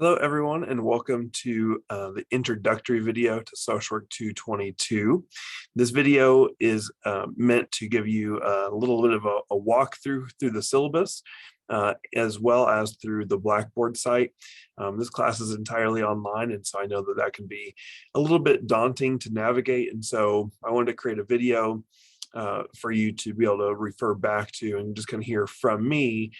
Hello, everyone, and welcome to the introductory video to Social Work 222. This video is meant to give you a little bit of a walkthrough through the syllabus, as well as through the Blackboard site. This class is entirely online, and so I know that can be a little bit daunting to navigate, and so I wanted to create a video for you to be able to refer back to and just kind of hear from me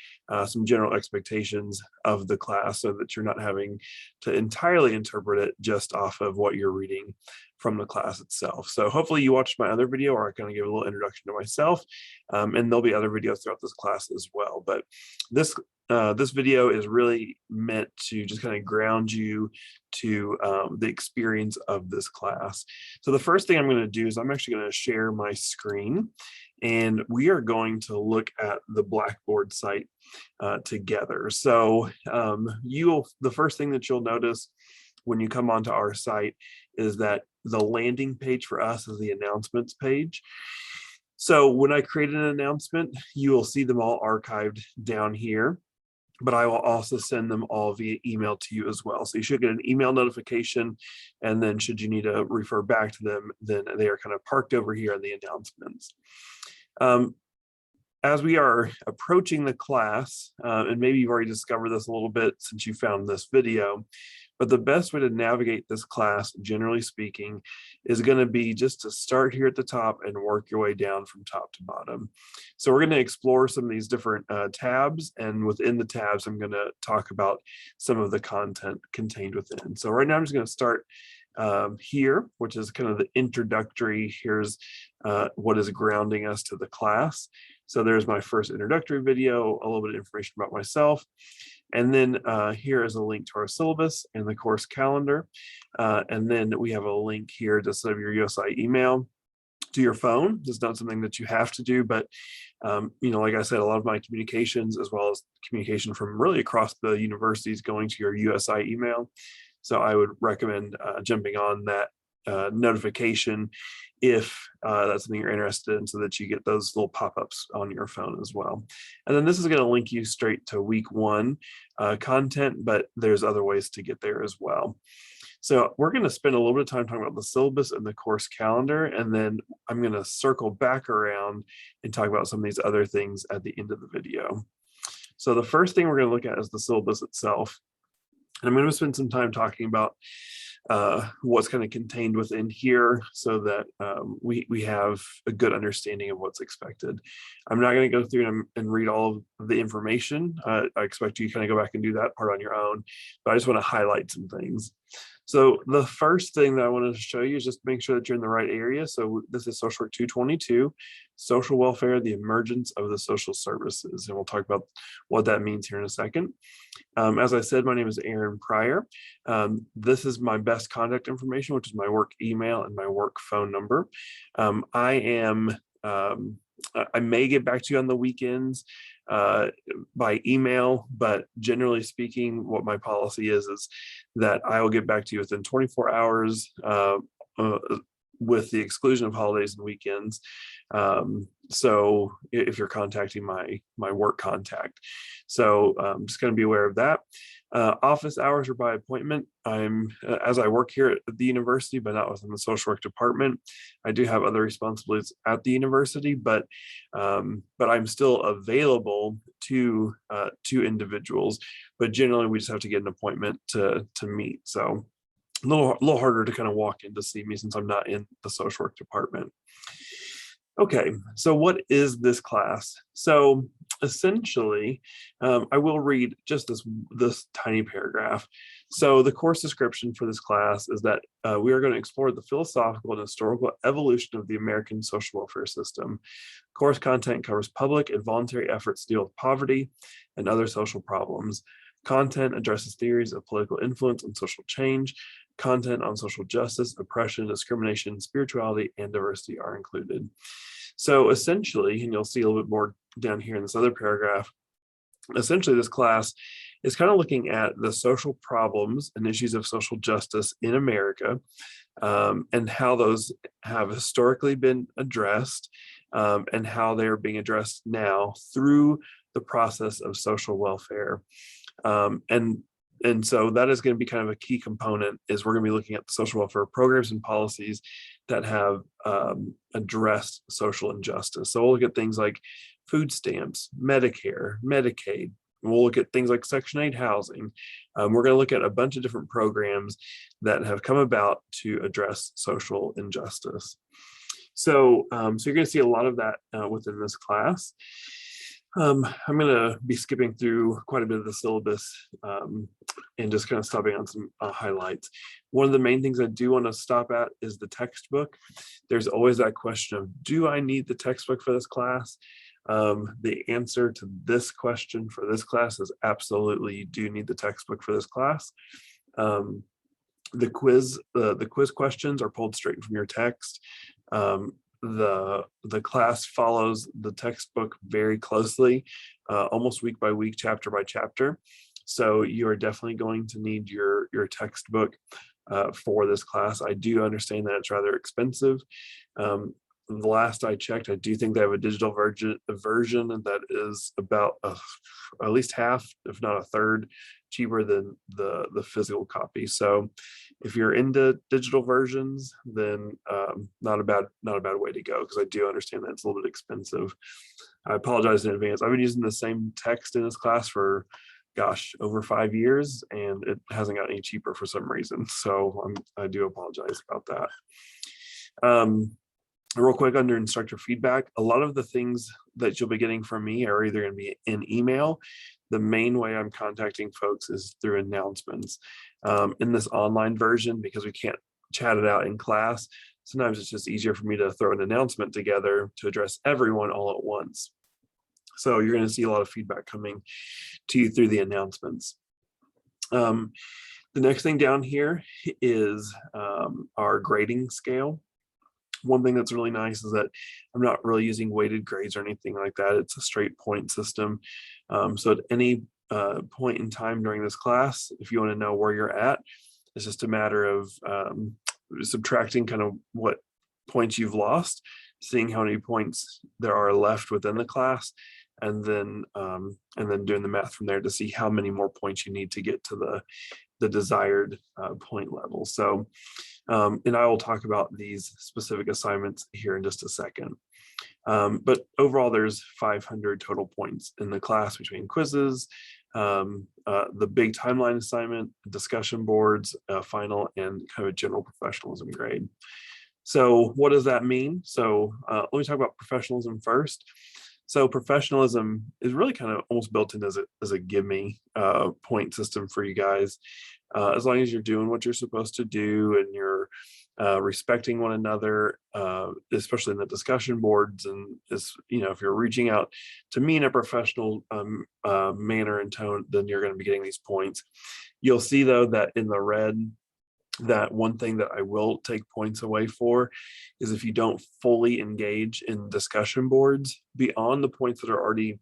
some general expectations of the class so that you're not having to entirely interpret it just off of what you're reading from the class itself. So hopefully you watched my other video where I kind of give a little introduction to myself, and there'll be other videos throughout this class as well. But this video is really meant to just kind of ground you to the experience of this class. So the first thing I'm going to do is I'm actually going to share my screen, and we are going to look at the Blackboard site together. So the first thing that you'll notice when you come onto our site is that the landing page for us is the announcements page. So when I create an announcement, you will see them all archived down here, but I will also send them all via email to you as well. So you should get an email notification, and then should you need to refer back to them, then they are kind of parked over here in the announcements. As we are approaching the class, and maybe you've already discovered this a little bit since you found this video, but the best way to navigate this class, generally speaking, is going to be just to start here at the top and work your way down from top to bottom. So we're going to explore some of these different tabs, and within the tabs, I'm going to talk about some of the content contained within. So right now, I'm just going to start here, which is kind of the introductory. Here's what is grounding us to the class. So there's my first introductory video, a little bit of information about myself. And then here is a link to our syllabus and the course calendar. And then we have a link here to set up your USI email to your phone. It's not something that you have to do, but like I said, a lot of my communications, as well as communication from really across the universities, going to your USI email. So I would recommend jumping on that notification if that's something you're interested in, so that you get those little pop-ups on your phone as well. And then this is going to link you straight to week 1 content, but there's other ways to get there as well. So we're going to spend a little bit of time talking about the syllabus and the course calendar, and then I'm going to circle back around and talk about some of these other things at the end of the video. So the first thing we're going to look at is the syllabus itself. And I'm going to spend some time talking about what's kind of contained within here, so that we have a good understanding of what's expected. I'm not going to go through and read all of the information. I expect you to kind of go back and do that part on your own, but I just want to highlight some things. So the first thing that I wanted to show you is just make sure that you're in the right area. So this is Social Work 222, social welfare, the emergence of the social services. And we'll talk about what that means here in a second. As I said, my name is Aaron Pryor. This is my best contact information, which is my work email and my work phone number. I may get back to you on the weekends by email, but generally speaking, what my policy is that I will get back to you within 24 hours, with the exclusion of holidays and weekends. So if you're contacting my work contact, so I'm just going to be aware of that. Office hours are by appointment. As I work here at the university, but not within the social work department. I do have other responsibilities at the university, but I'm still available to individuals. But generally, we just have to get an appointment to meet. So a little harder to kind of walk in to see me, since I'm not in the social work department. Okay, so what is this class? So essentially, I will read just this tiny paragraph. So the course description for this class is that we are going to explore the philosophical and historical evolution of the American social welfare system. Course content covers public and voluntary efforts to deal with poverty and other social problems. Content addresses theories of political influence and social change. Content on social justice, oppression, discrimination, spirituality, and diversity are included. So essentially, and you'll see a little bit more down here in this other paragraph, essentially this class is kind of looking at the social problems and issues of social justice in America, and how those have historically been addressed, and how they're being addressed now through the process of social welfare. And And so that is going to be kind of a key component, is we're going to be looking at the social welfare programs and policies that have addressed social injustice. So we'll look at things like food stamps, Medicare, Medicaid. We'll look at things like Section 8 housing. We're going to look at a bunch of different programs that have come about to address social injustice. So, so you're going to see a lot of that within this class. I'm going to be skipping through quite a bit of the syllabus and just kind of stopping on some highlights. One of the main things I do want to stop at is the textbook. There's always that question of, do I need the textbook for this class? The answer to this question for this class is absolutely, you do need the textbook for this class. The quiz questions are pulled straight from your text. The class follows the textbook very closely, almost week by week, chapter by chapter. So you are definitely going to need your textbook for this class. I do understand that it's rather expensive. The last I checked, I do think they have a digital version that is about at least half, if not a third, cheaper than the physical copy. So if you're into digital versions, then not a bad way to go, because I do understand that it's a little bit expensive. I apologize in advance. I've been using the same text in this class for, gosh, over 5 years, and it hasn't got any cheaper for some reason. So I do apologize about that. Real quick, under instructor feedback, a lot of the things that you'll be getting from me are either going to be in email. The main way I'm contacting folks is through announcements. In this online version, because we can't chat it out in class, sometimes it's just easier for me to throw an announcement together to address everyone all at once. So you're going to see a lot of feedback coming to you through the announcements. The next thing down here is our grading scale. One thing that's really nice is that I'm not really using weighted grades or anything like that. It's a straight point system. So at any point in time during this class, if you want to know where you're at, it's just a matter of subtracting kind of what points you've lost, seeing how many points there are left within the class, and then doing the math from there to see how many more points you need to get to the desired point level. So, and I will talk about these specific assignments here in just a second. But overall, there's 500 total points in the class between quizzes, the big timeline assignment, discussion boards, final, and kind of a general professionalism grade. So what does that mean? So let me talk about professionalism first. So professionalism is really kind of almost built in as a give me point system for you guys. As long as you're doing what you're supposed to do and you're respecting one another, especially in the discussion boards, and if you're reaching out to me in a professional manner and tone, then you're going to be getting these points. You'll see though that in the red, that one thing that I will take points away for is if you don't fully engage in discussion boards beyond the points that are already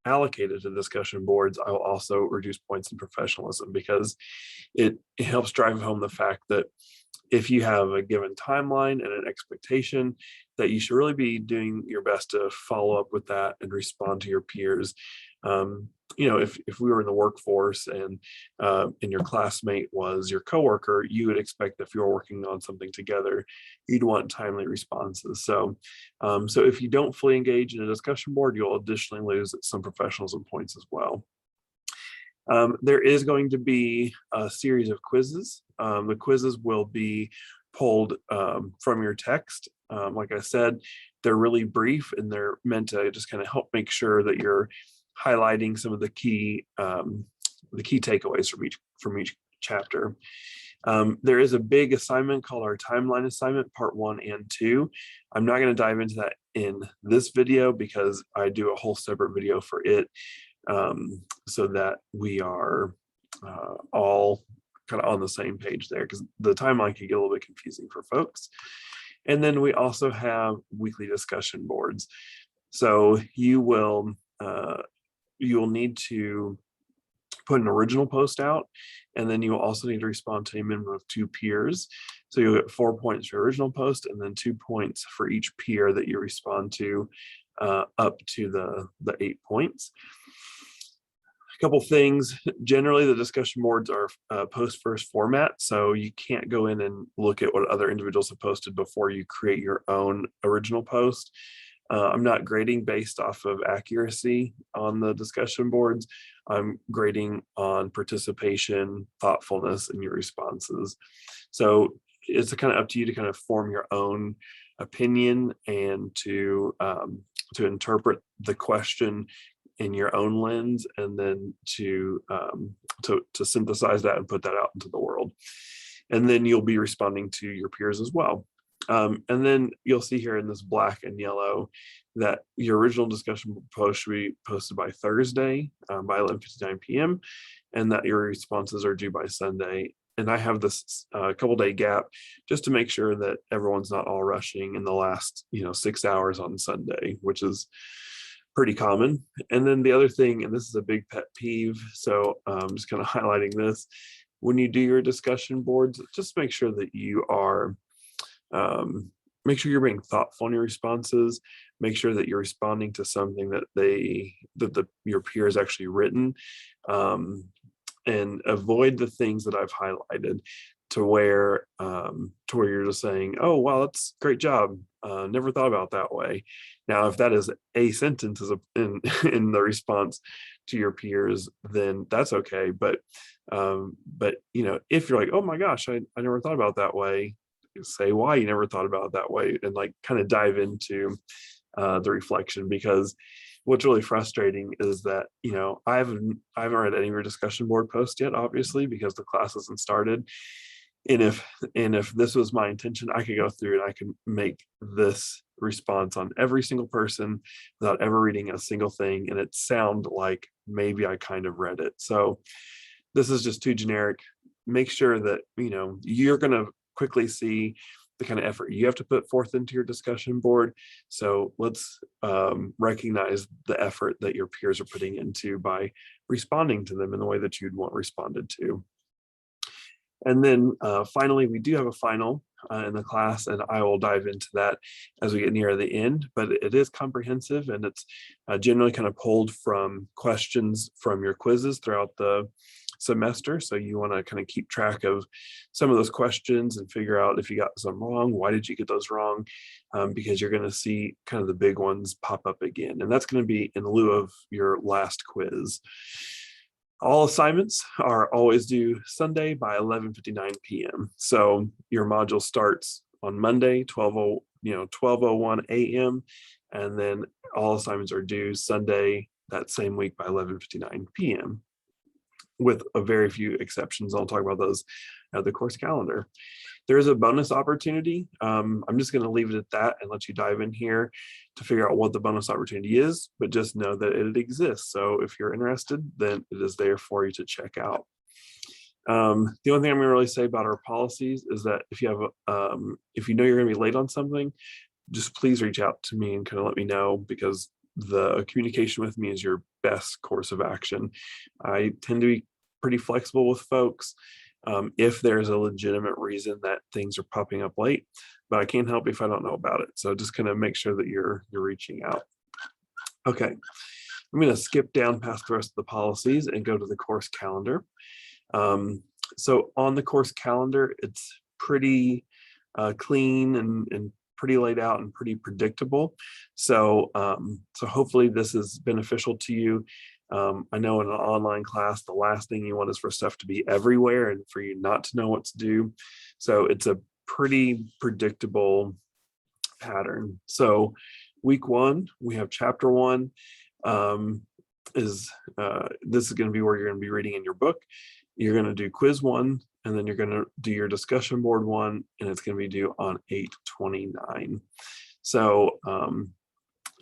allocated to discussion boards. I will also reduce points in professionalism, because it helps drive home the fact that if you have a given timeline and an expectation, that you should really be doing your best to follow up with that and respond to your peers. If we were in the workforce and your classmate was your coworker, you would expect that if you were working on something together, you'd want timely responses. So if you don't fully engage in a discussion board, you'll additionally lose some professionalism points as well. There is going to be a series of quizzes. The quizzes will be pulled from your text. Like I said, they're really brief, and they're meant to just kind of help make sure that you're highlighting some of the key takeaways from each chapter. There is a big assignment called our timeline assignment, part 1 and 2. I'm not going to dive into that in this video because I do a whole separate video for it, so that we are all kind of on the same page there, because the timeline can get a little bit confusing for folks. And then we also have weekly discussion boards. So you will need to put an original post out, and then you will also need to respond to a minimum of 2 peers. So you'll get 4 points for original post, and then 2 points for each peer that you respond to, up to the 8 points. couple things. Generally, the discussion boards are post first format, so you can't go in and look at what other individuals have posted before you create your own original post. I'm not grading based off of accuracy on the discussion boards. I'm grading on participation, thoughtfulness, and your responses. So it's kind of up to you to kind of form your own opinion and to interpret the question in your own lens, and then to synthesize that and put that out into the world. And then you'll be responding to your peers as well. And then you'll see here in this black and yellow that your original discussion post should be posted by Thursday by 11:59 p.m. and that your responses are due by Sunday. And I have this couple day gap just to make sure that everyone's not all rushing in the last 6 hours on Sunday, which is pretty common. And then the other thing, and this is a big pet peeve, so I'm just kind of highlighting this, when you do your discussion boards, just make sure that you are make sure you're being thoughtful in your responses. Make sure that you're responding to something that your peer has actually written, and avoid the things that I've highlighted to where you're just saying, "Oh, wow, that's great job. Never thought about that way." Now, if that is a sentence in in the response to your peers, then that's okay. But if you're like, "Oh my gosh, I never thought about that way," say why you never thought about it that way, and like kind of dive into the reflection. Because what's really frustrating is that I haven't read any of your discussion board posts yet, obviously, because the class hasn't started. And if this was my intention, I could go through and I could make this response on every single person without ever reading a single thing, and it sound like maybe I kind of read it. So this is just too generic. Make sure that you're going to quickly see the kind of effort you have to put forth into your discussion board. So let's recognize the effort that your peers are putting into by responding to them in the way that you'd want responded to. And then finally, we do have a final in the class, and I will dive into that as we get near the end, but it is comprehensive, and it's generally kind of pulled from questions from your quizzes throughout the semester. So you want to kind of keep track of some of those questions and figure out if you got some wrong, why did you get those wrong? Because you're going to see kind of the big ones pop up again, and that's going to be in lieu of your last quiz. All assignments are always due Sunday by 11:59 p.m. So your module starts on Monday, 12:01 a.m. and then all assignments are due Sunday that same week by 11:59 p.m. with a very few exceptions. I'll talk about those at the course calendar. There is a bonus opportunity. I'm just going to leave it at that and let you dive in here to figure out what the bonus opportunity is, but just know that it exists. So if you're interested, then it is there for you to check out. The only thing I'm going to really say about our policies is that if you you're going to be late on something, just please reach out to me and kind of let me know, because the communication with me is your best course of action. I tend to be pretty flexible with folks if there's a legitimate reason that things are popping up late, but I can't help if I don't know about it. So just kind of make sure that you're reaching out. Okay, I'm going to skip down past the rest of the policies and go to the course calendar. So on the course calendar, it's pretty clean and pretty laid out and pretty predictable. So hopefully this is beneficial to you. I know in an online class, the last thing you want is for stuff to be everywhere and for you not to know what to do. So it's a pretty predictable pattern. So week 1, we have chapter 1. This is going to be where you're going to be reading in your book. You're going to do quiz 1, and then you're going to do your discussion board 1, and it's going to be due on 8/29. So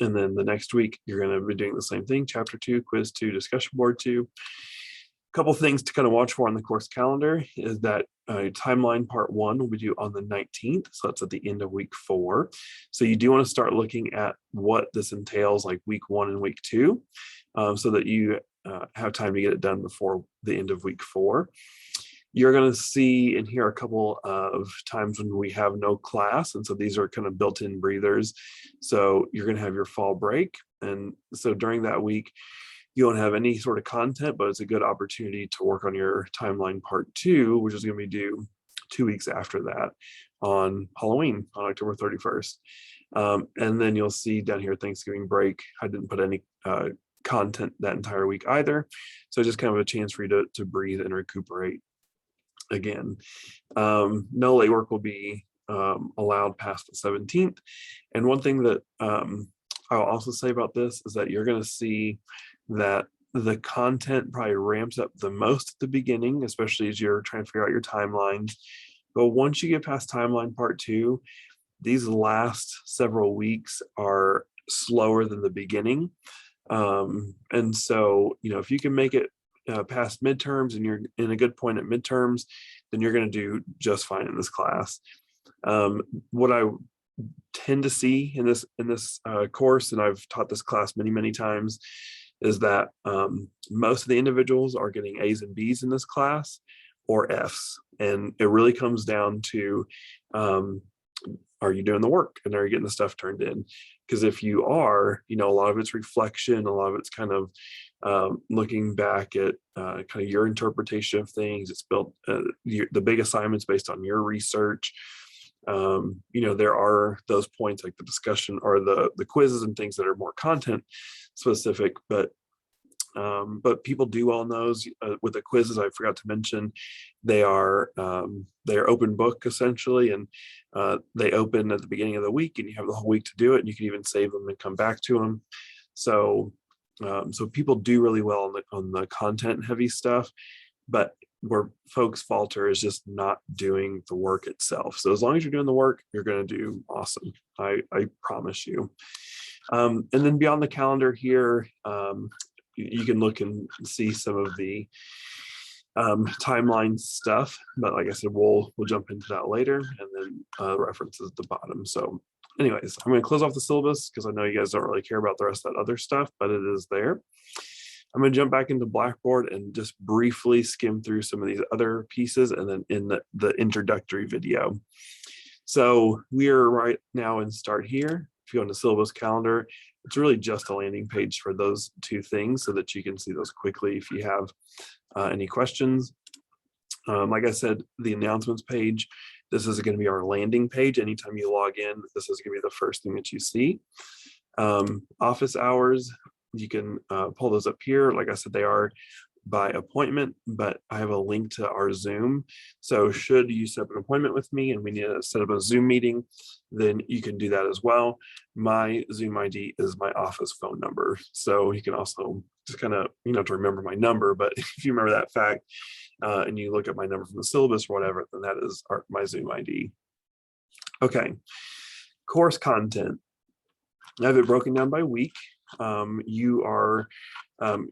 and then the next week, you're going to be doing the same thing, chapter 2, quiz 2, discussion board 2. A couple things to kind of watch for on the course calendar is that timeline part 1 will be due on the 19th. So that's at the end of week 4. So you do want to start looking at what this entails, like week 1 and week 2, so that you have time to get it done before the end of week 4. You're going to see and hear a couple of times when we have no class. And so these are kind of built-in breathers. So you're going to have your fall break. And so during that week, You won't have any sort of content, but it's a good opportunity to work on your timeline part 2, which is going to be due 2 weeks after that on Halloween, on October 31st. And then you'll see down here Thanksgiving break. I didn't put any content that entire week either. So just kind of a chance for you to breathe and recuperate again. No late work will be allowed past the 17th. And one thing that I'll also say about this is that you're going to see that the content probably ramps up the most at the beginning, especially as you're trying to figure out your timelines. But once you get past timeline part 2, these last several weeks are slower than the beginning. And so, if you can make it past midterms and you're in a good point at midterms, then you're going to do just fine in this class. What I tend to see in this course, and I've taught this class many times, is that most of the individuals are getting A's and B's in this class, or F's, and it really comes down to are you doing the work and are you getting the stuff turned in? Because if you are, a lot of it's reflection, a lot of it's kind of looking back at kind of your interpretation of things. It's built the big assignments based on your research. There are those points like the discussion or the quizzes and things that are more content specific, but people do well in those. With the quizzes, I forgot to mention, they are open book essentially, and they open at the beginning of the week, and you have the whole week to do it, and you can even save them and come back to them. So people do really well on the content heavy stuff, but where folks falter is just not doing the work itself. So as long as you're doing the work, you're going to do awesome. I promise you. And then beyond the calendar here, you can look and see some of the timeline stuff, but like I said, we'll jump into that later, and then references at the bottom. So anyways, I'm going to close off the syllabus because I know you guys don't really care about the rest of that other stuff, but it is there. I'm going to jump back into Blackboard and just briefly skim through some of these other pieces, and then in the introductory video. So we are right now in Start Here. If you go into syllabus calendar, it's really just a landing page for those two things so that you can see those quickly if you have any questions. Like I said, the announcements page, this is going to be our landing page. Anytime you log in, this is going to be the first thing that you see. Office hours, you can pull those up here. Like I said, they are by appointment, but I have a link to our Zoom. So should you set up an appointment with me and we need to set up a Zoom meeting, then you can do that as well. My Zoom ID is my office phone number. So you can also just kind of, to remember my number, but if you remember that fact and you look at my number from the syllabus or whatever, then that is my Zoom ID. Okay, course content. I have it broken down by week. You are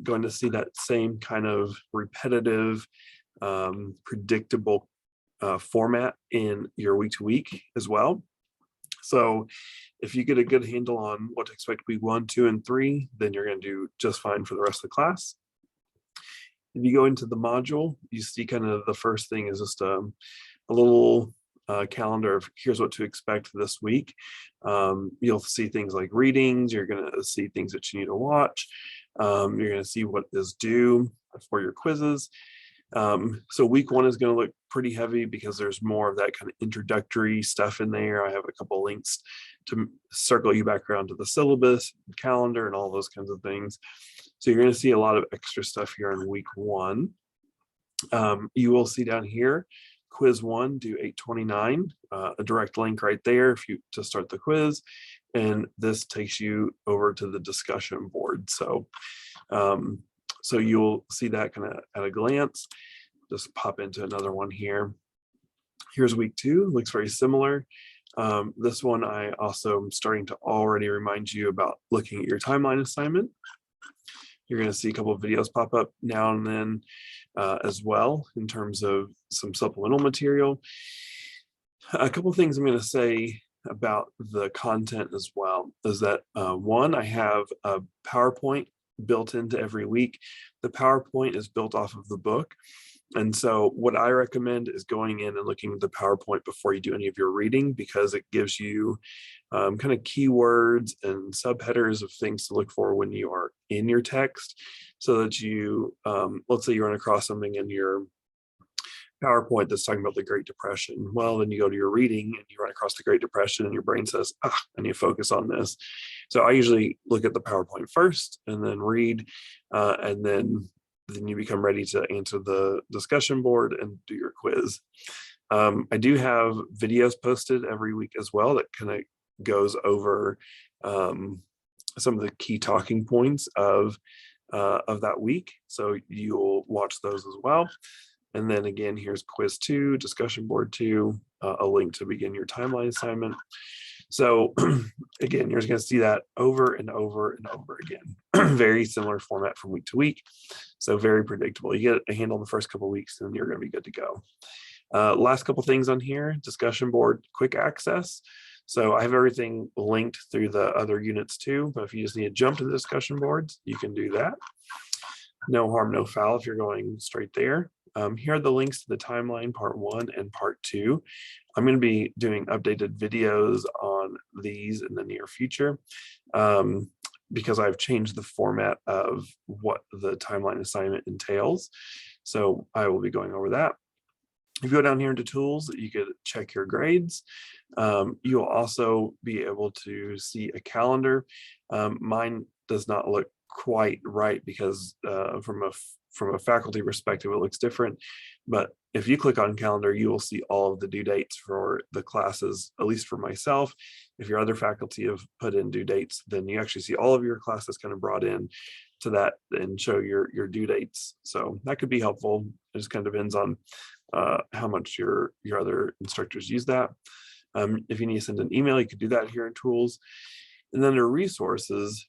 going to see that same kind of repetitive, predictable format in your week to week as well. So if you get a good handle on what to expect week 1, 2, and 3, then you're going to do just fine for the rest of the class. If you go into the module, you see kind of the first thing is just a little calendar of here's what to expect this week. You'll see things like readings. You're going to see things that you need to watch. You're going to see what is due for your quizzes. So week 1 is going to look pretty heavy because there's more of that kind of introductory stuff in there. I have a couple links to circle you back around to the syllabus, calendar, and all those kinds of things. So you're going to see a lot of extra stuff here in week 1. You will see down here, quiz 1 due 8/29, a direct link right there to start the quiz, and this takes you over to the discussion board. So so you'll see that kind of at a glance. Just pop into another one here. Here's week 2, looks very similar. This one I also am starting to already remind you about looking at your timeline assignment. You're going to see a couple of videos pop up now and then as well in terms of some supplemental material. A couple of things I'm going to say about the content as well is that one, I have a PowerPoint built into every week. The PowerPoint is built off of the book. And so what I recommend is going in and looking at the PowerPoint before you do any of your reading, because it gives you kind of keywords and subheaders of things to look for when you are in your text, so that you, let's say you run across something in your PowerPoint that's talking about the Great Depression. Well, then you go to your reading and you run across the Great Depression and your brain says, I need to focus on this. So I usually look at the PowerPoint first and then read, and then you become ready to answer the discussion board and do your quiz. I do have videos posted every week as well that kind of goes over some of the key talking points of that week. So you'll watch those as well. And then again, here's quiz 2, discussion board 2, a link to begin your timeline assignment. So again, you're just going to see that over and over and over again. Very similar format from week to week. So very predictable. You get a handle on the first couple of weeks and you're going to be good to go. Last couple things on here, discussion board, quick access. So I have everything linked through the other units too, but if you just need to jump to the discussion boards, you can do that. No harm, no foul if you're going straight there. Here are the links to the timeline part 1 and part 2. I'm going to be doing updated videos on these in the near future, because I've changed the format of what the timeline assignment entails. So I will be going over that. If you go down here into tools, you could check your grades. You'll also be able to see a calendar. Mine does not look quite right because from a faculty perspective, it looks different. But if you click on calendar, you will see all of the due dates for the classes, at least for myself. If your other faculty have put in due dates, then you actually see all of your classes kind of brought in to that and show your due dates. So that could be helpful. It just kind of depends on how much your other instructors use that. If you need to send an email, you could do that here in tools. And then under resources,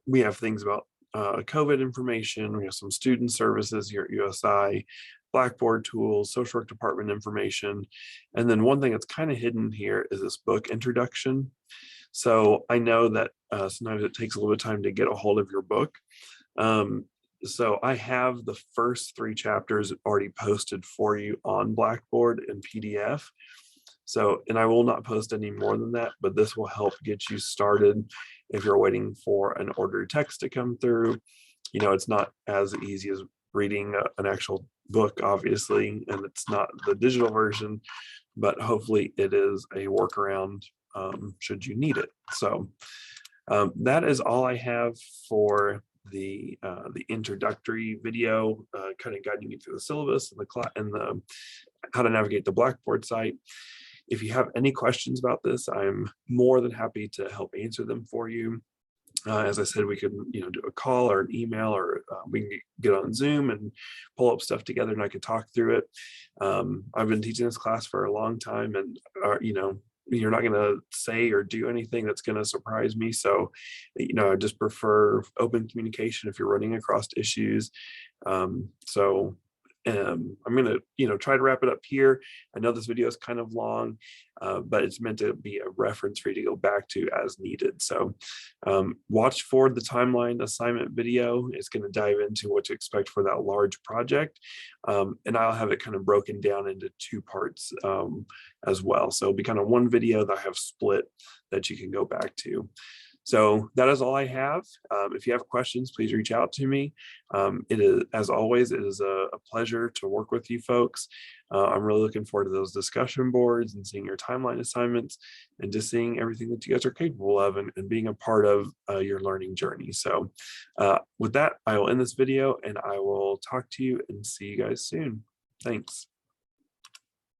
we have things about COVID information. We have some student services here at USI, Blackboard tools, social work department information. And then one thing that's kind of hidden here is this book introduction. So I know that sometimes it takes a little bit of time to get a hold of your book. So I have the first 3 chapters already posted for you on Blackboard in PDF. So, and I will not post any more than that, but this will help get you started if you're waiting for an ordered text to come through. You know, it's not as easy as reading an actual book, obviously, and it's not the digital version, but hopefully it is a workaround should you need it. So that is all I have for the introductory video, kind of guiding you through the syllabus and the how to navigate the Blackboard site. If you have any questions about this, I'm more than happy to help answer them for you. As I said, we could do a call or an email, or we can get on Zoom and pull up stuff together and I could talk through it. I've been teaching this class for a long time, and you're not going to say or do anything that's going to surprise me. So, I just prefer open communication if you're running across issues. I'm going to try to wrap it up here. I know this video is kind of long, but it's meant to be a reference for you to go back to as needed. So watch for the timeline assignment video. It's going to dive into what to expect for that large project. And I'll have it kind of broken down into 2 parts as well. So it'll be kind of one video that I have split that you can go back to. So that is all I have. If you have questions, please reach out to me. It is, as always, it is a pleasure to work with you folks. I'm really looking forward to those discussion boards and seeing your timeline assignments and just seeing everything that you guys are capable of and being a part of your learning journey. So with that, I will end this video and I will talk to you and see you guys soon. Thanks.